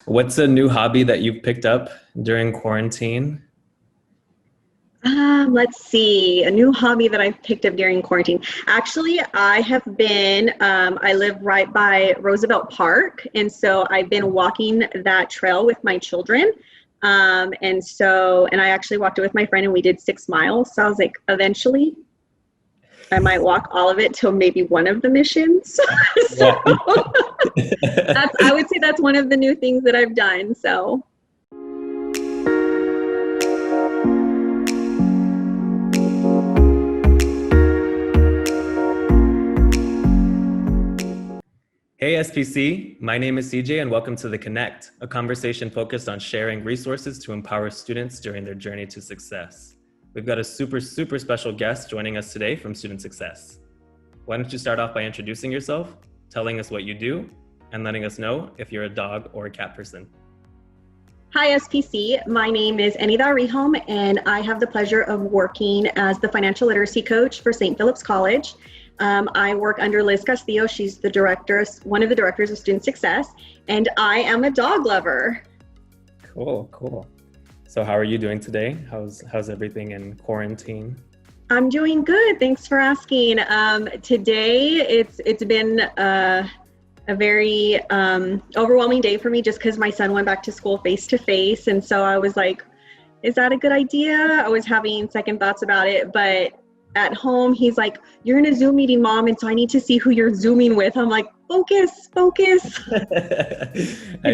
What's a new hobby that you've picked up during quarantine? Let's see, a new hobby that I've picked up during quarantine. Actually, I live right by Roosevelt Park. And so I've been walking that trail with my children. And I actually walked it with my friend and we did 6 miles. So I was like, eventually I might walk all of it till maybe one of the missions. So Yeah. I would say that's one of the new things that I've done. So. Hey SPC, my name is CJ and welcome to The Connect, a conversation focused on sharing resources to empower students during their journey to success. We've got a super special guest joining us today from Student Success. Why don't you start off by introducing yourself, telling us what you do, and letting us know if you're a dog or a cat person. Hi SPC, my name is Enida Rehome and I have the pleasure of working as the financial literacy coach for St. Philip's College. I work under Liz Castillo. She's one of the directors of Student Success, and I am a dog lover. Cool. So how are you doing today? How's everything in quarantine? I'm doing good. Thanks for asking. Today it's been a very overwhelming day for me just because my son went back to school face to face, and so I was like, is that a good idea? I was having second thoughts about it, but at home, he's like, you're in a Zoom meeting, Mom, and so I need to see who you're Zooming with. I'm like, focus. He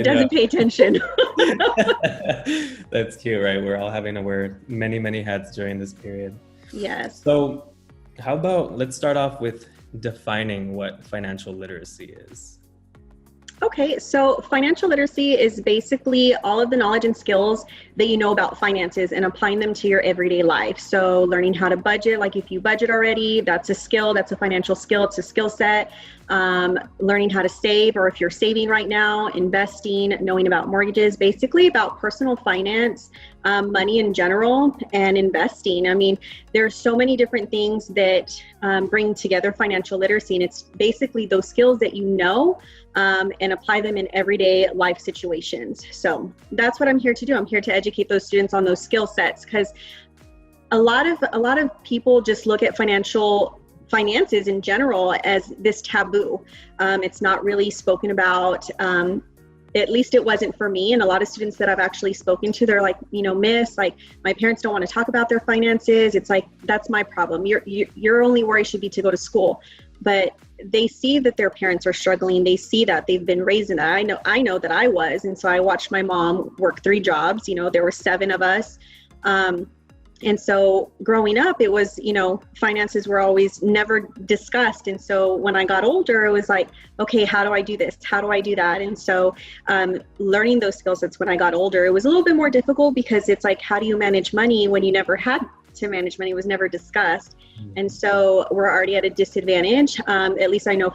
doesn't pay attention. That's cute, right? We're all having to wear many hats during this period. Yes. So how about, let's start off with defining what financial literacy is. Okay, so financial literacy is basically all of the knowledge and skills that you know about finances and applying them to your everyday life. So learning how to budget, like if you budget already, that's a skill, that's a financial skill, it's a skill set. Learning how to save, or if you're saving right now, investing, knowing about mortgages, basically about personal finance, money in general, and investing. I mean, there's so many different things that bring together financial literacy, and it's basically those skills that you know and apply them in everyday life situations. So that's what I'm here to do. I'm here to educate those students on those skill sets, because a lot of people just look at finances in general as this taboo. It's not really spoken about. At least it wasn't for me. And a lot of students that I've actually spoken to, they're like, Miss, like my parents don't want to talk about their finances. It's like, that's my problem. Your only worry should be to go to school. But they see that their parents are struggling. They see that they've been raised in that. I know that I was. And so I watched my mom work 3 jobs. There were 7 of us. And so growing up, it was, finances were always never discussed. And so when I got older, it was like, okay, how do I do this? How do I do that? And so learning those skill sets when I got older, it was a little bit more difficult, because it's like, how do you manage money when you never had to manage money? It was never discussed. And so we're already at a disadvantage. At least I know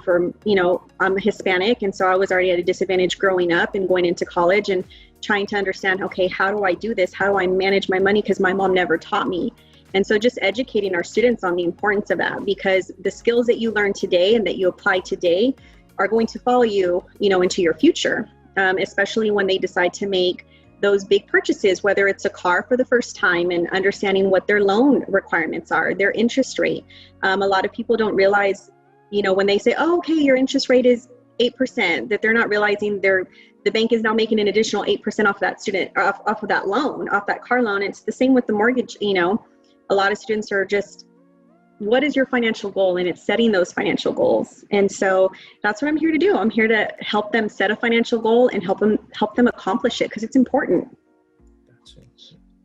I'm Hispanic. And so I was already at a disadvantage growing up and going into college and trying to understand, okay, how do I do this? How do I manage my money? Because my mom never taught me. And so just educating our students on the importance of that, because the skills that you learn today and that you apply today are going to follow you, into your future, especially when they decide to make those big purchases, whether it's a car for the first time, and understanding what their loan requirements are, their interest rate. A lot of people don't realize, when they say, oh, okay, your interest rate is 8%, that they're not realizing the bank is now making an additional 8% off of that loan, off that car loan. It's the same with the mortgage. A lot of students are just, what is your financial goal? And it's setting those financial goals. And so that's what I'm here to do. I'm here to help them set a financial goal and help them accomplish it, because it's important. Gotcha.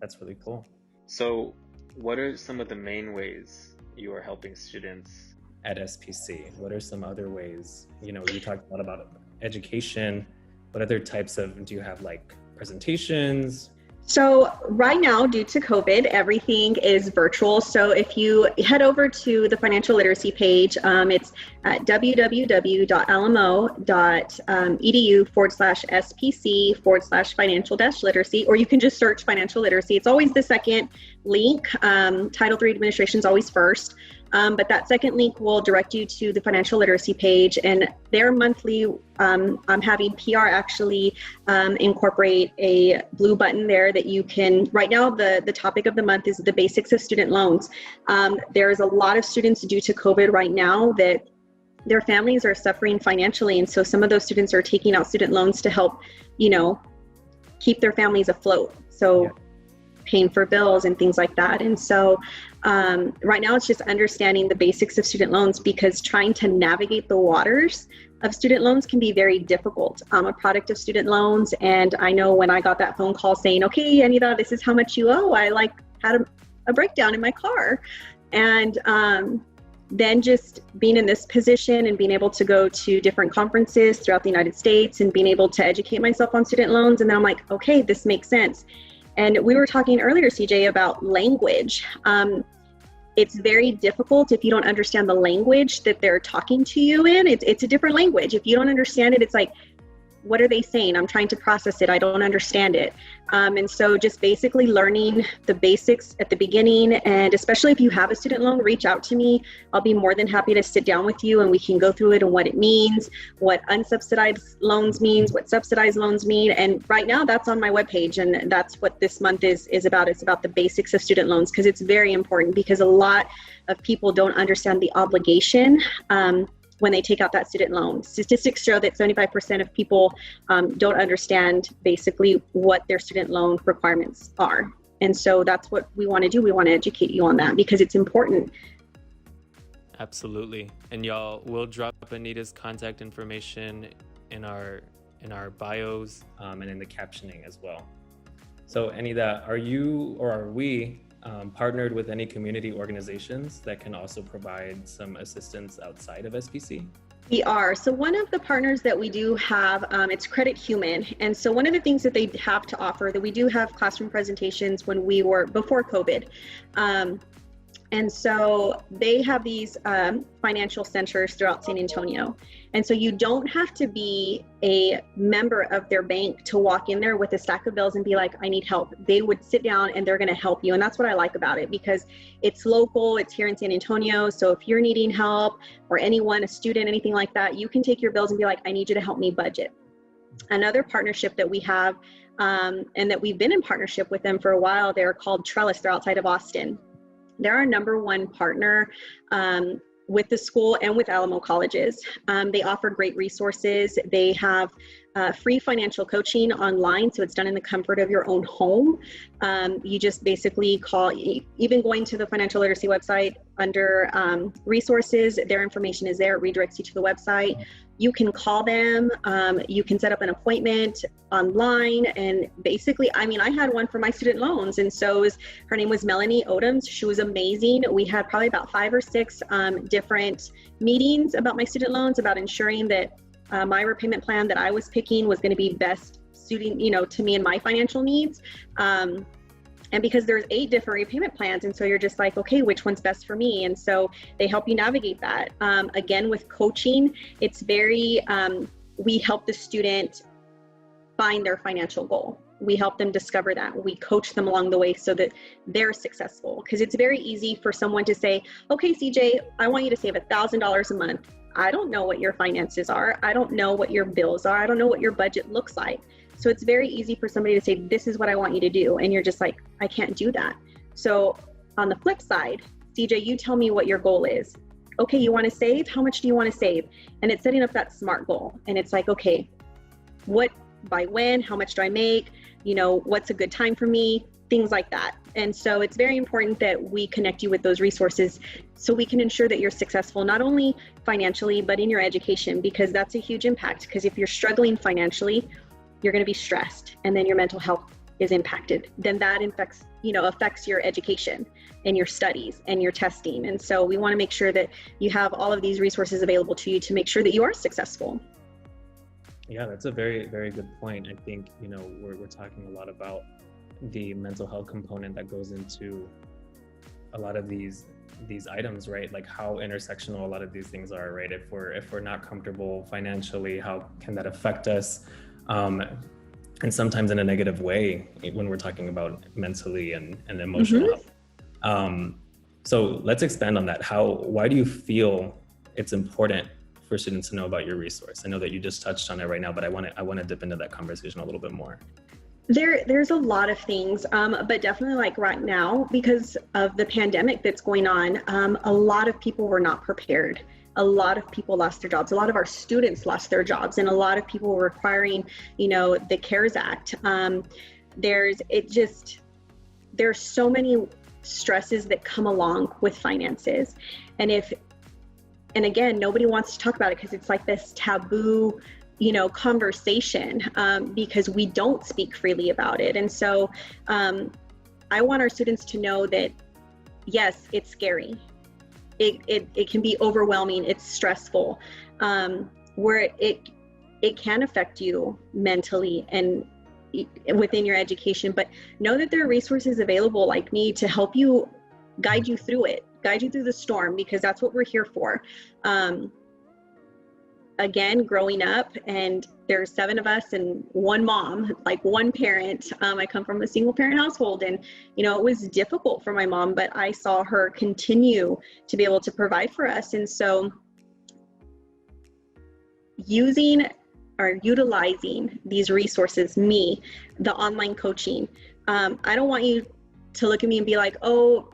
That's really cool. So what are some of the main ways you are helping students at SPC? What are some other ways? You talked a lot about education. What other types do you have, like presentations? So right now, due to COVID, everything is virtual. So if you head over to the financial literacy page, it's at www.alamo.edu/SPC/financial-literacy, or you can just search financial literacy. It's always the second link. Title III administration is always first. But that second link will direct you to the financial literacy page, and their monthly, I'm having PR actually incorporate a blue button there that you can, right now the topic of the month is the basics of student loans. There's a lot of students due to COVID right now that their families are suffering financially, and so some of those students are taking out student loans to help, keep their families afloat. So paying for bills and things like that. And so right now it's just understanding the basics of student loans, because trying to navigate the waters of student loans can be very difficult. I'm a product of student loans, and I know when I got that phone call saying, okay, Enida, this is how much you owe, I had a breakdown in my car. And then just being in this position and being able to go to different conferences throughout the United States and being able to educate myself on student loans. And then I'm like, okay, this makes sense. And we were talking earlier, CJ, about language. It's very difficult if you don't understand the language that they're talking to you in. It's a different language. If you don't understand it, it's like, what are they saying? I'm trying to process it. I don't understand it. And so just basically learning the basics at the beginning, and especially if you have a student loan, reach out to me. I'll be more than happy to sit down with you and we can go through it and what it means, what unsubsidized loans means, what subsidized loans mean. And right now that's on my webpage, and that's what this month is about. It's about the basics of student loans, because it's very important, because a lot of people don't understand the obligation when they take out that student loan. Statistics show that 75% of people don't understand basically what their student loan requirements are. And so that's what we want to do. We want to educate you on that because it's important. Absolutely. And y'all, we'll drop Enida's contact information in our bios and in the captioning as well. So Enida, are you or are we partnered with any community organizations that can also provide some assistance outside of SPC? We are. So one of the partners that we do have, it's Credit Human. And so one of the things that they have to offer, that we do have classroom presentations when we were before COVID. And so they have these financial centers throughout San Antonio. And so you don't have to be a member of their bank to walk in there with a stack of bills and be like, I need help. They would sit down and they're going to help you. And that's what I like about it, because it's local, it's here in San Antonio. So if you're needing help, or anyone, a student, anything like that, you can take your bills and be like, I need you to help me budget. Another partnership that we have, and that we've been in partnership with them for a while, they're called Trellis. They're outside of Austin. They're our number one partner with the school and with Alamo colleges. They offer great resources. They have free financial coaching online, so it's done in the comfort of your own home. You just basically call, even going to the financial literacy website under resources, their information is there. It redirects you to the website. You can call them, you can set up an appointment online, and basically, I had one for my student loans, and so her name was Melanie Odoms. She was amazing. We had probably about 5 or 6 different meetings about my student loans, about ensuring that my repayment plan that I was picking was going to be best suiting, to me and my financial needs. And because there's 8 different repayment plans, and so you're just like, okay, which one's best for me? And so they help you navigate that. Again, with coaching, it's very, we help the student find their financial goal. We help them discover that. We coach them along the way so that they're successful. Because it's very easy for someone to say, okay, CJ, I want you to save $1,000 a month. I don't know what your finances are. I don't know what your bills are. I don't know what your budget looks like. So it's very easy for somebody to say, this is what I want you to do. And you're just like, I can't do that. So on the flip side, CJ, you tell me what your goal is. Okay, you want to save? How much do you want to save? And it's setting up that SMART goal. And it's like, okay, what, by when, how much do I make? What's a good time for me? Things like that. And so it's very important that we connect you with those resources so we can ensure that you're successful, not only financially, but in your education, because that's a huge impact. Because if you're struggling financially, you're going to be stressed, and then your mental health is impacted. Then that affects your education and your studies and your testing. And so we want to make sure that you have all of these resources available to you to make sure that you are successful. Yeah, that's a very, very good point. I think, we're talking a lot about the mental health component that goes into a lot of these items, right? Like how intersectional a lot of these things are, right? If we're not comfortable financially, how can that affect us? And sometimes in a negative way when we're talking about mentally and emotional health. So let's expand on that. Why do you feel it's important for students to know about your resource? I know that you just touched on it right now, but I want to dip into that conversation a little bit more. There's a lot of things, but definitely like right now, because of the pandemic that's going on, a lot of people were not prepared. A lot of people lost their jobs. A lot of our students lost their jobs, and a lot of people were requiring, the CARES Act. There's so many stresses that come along with finances. And again, nobody wants to talk about it because it's like this taboo, conversation, because we don't speak freely about it. And so I want our students to know that, yes, it's scary. It can be overwhelming. It's stressful, where it can affect you mentally and within your education, but know that there are resources available like me to help you, guide you through the storm, because that's what we're here for. Again, growing up, and there's 7 of us and one mom, like one parent. I come from a single parent household, and it was difficult for my mom, but I saw her continue to be able to provide for us. And so using or utilizing these resources, the online coaching, I don't want you to look at me and be like, oh,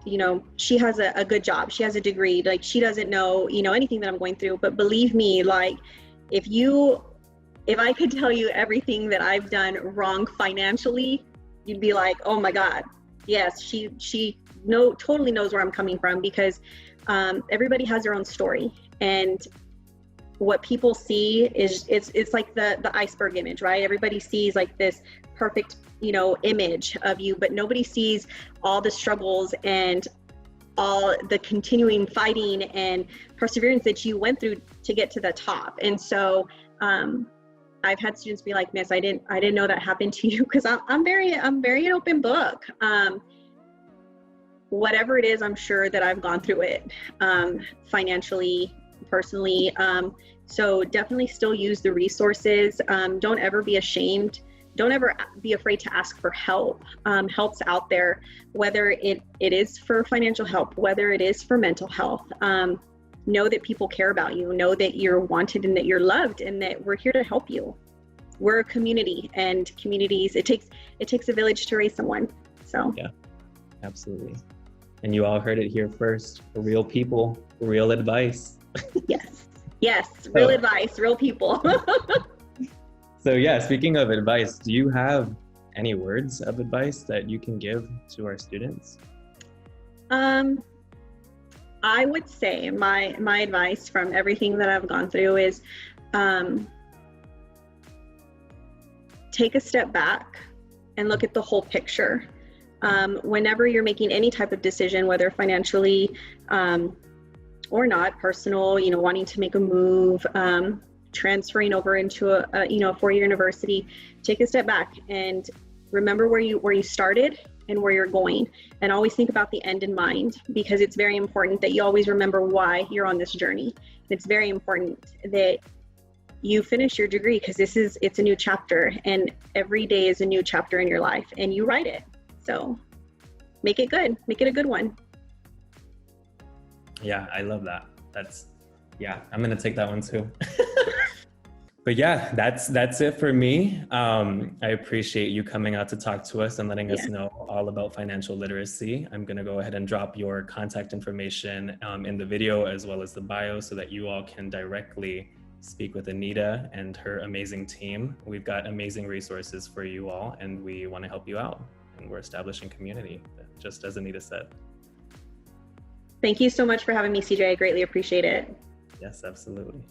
she has a good job, she has a degree, like she doesn't know, anything that I'm going through. But believe me, like if I could tell you everything that I've done wrong financially, you'd be like, oh my God, yes, she totally knows where I'm coming from, because everybody has their own story. And what people see is it's like the iceberg image, right? Everybody sees like this perfect, image of you, but nobody sees all the struggles and all the continuing fighting and perseverance that you went through to get to the top. And so I've had students be like, Miss, I didn't know that happened to you, because I'm very an open book. Whatever it is, I'm sure that I've gone through it, financially, personally. So definitely still use the resources. Don't ever be ashamed. Don't ever be afraid to ask for help. Help's out there, whether it is for financial help, whether it is for mental health. Know that people care about you. Know that you're wanted and that you're loved, and that we're here to help you. We're a community, and communities, it takes a village to raise someone. So yeah, absolutely. And you all heard it here first. For real people, real advice. Yes, real advice, real people. So yeah, speaking of advice, do you have any words of advice that you can give to our students? I would say my advice from everything that I've gone through is take a step back and look at the whole picture. Whenever you're making any type of decision, whether financially or not, personal, wanting to make a move, transferring over into a 4-year university, take a step back and remember where you started and where you're going, and always think about the end in mind, because it's very important that you always remember why you're on this journey. It's very important that you finish your degree, because it's a new chapter, and every day is a new chapter in your life, and you write it. So make it good, make it a good one. Yeah, I love that. I'm gonna take that one too. But yeah, that's it for me. I appreciate you coming out to talk to us and letting us know all about financial literacy. I'm gonna go ahead and drop your contact information in the video, as well as the bio, so that you all can directly speak with Enida and her amazing team. We've got amazing resources for you all, and we wanna help you out. And we're establishing community, just as Enida said. Thank you so much for having me, CJ. I greatly appreciate it. Yes, absolutely.